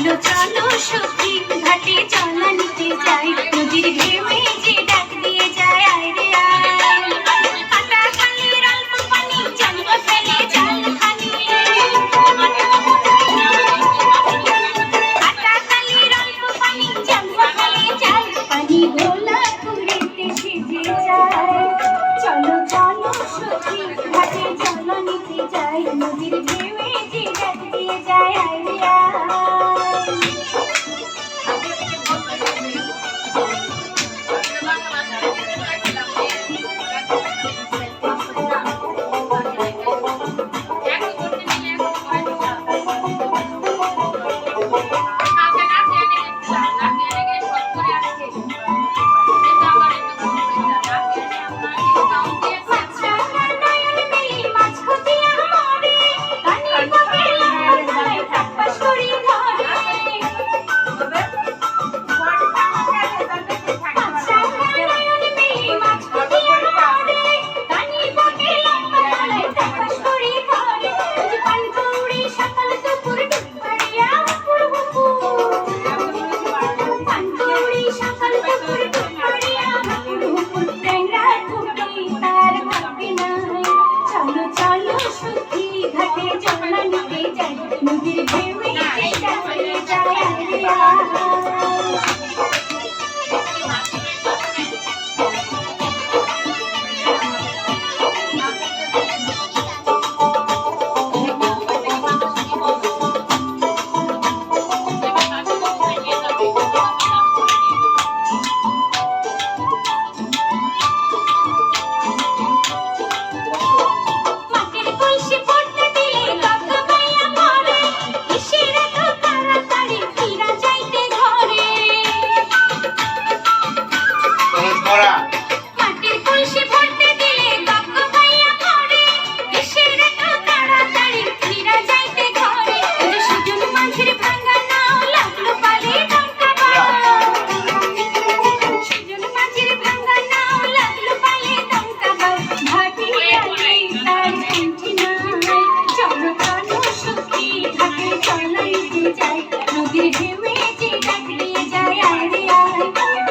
চলো চলো সখী ঘাটে চলা নিতে যাই, নদীর ঢেউয়ে যে ডাক দিয়ে যায় আয় রে আয়। কাটা খালের অল্প পানি জানব ফেলে জাল খানি, কাটা খালের অল্প পানি জানব ফেলে জাল পানি, গোলা কুড়িতে সেজে যায়। চলো চলো সখী ঘাটে চলা নিতে যাই, নদীর ঢেউয়ে যে ডাক দিয়ে যায় আয় রে আয়।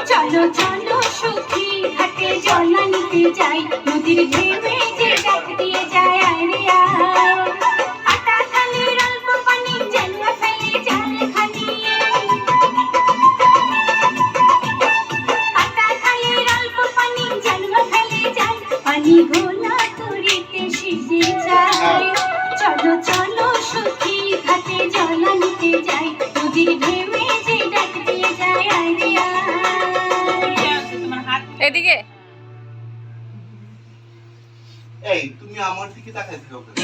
চলো চলো সখী ঘাটে জল নিতে যাই, নদীর ঢেউয়ে যে ডাক দিয়ে যায় আয় রে আয়। কাটা খালের অল্প পানি জানলা ফেলে জাল খানি, কাটা খালের অল্প পানি জানলা ফেলে জাল পানি, ঘোলা করিতে সিজে যায়। চলো চলো সখী ঘাটে জল নিতে যাই, নদীর ঢেউয়ে যে ডাক দিয়ে যায় আয় রে আয়। এদিকে এই তুমি আমার দিকে তাকাই থাকো কেন?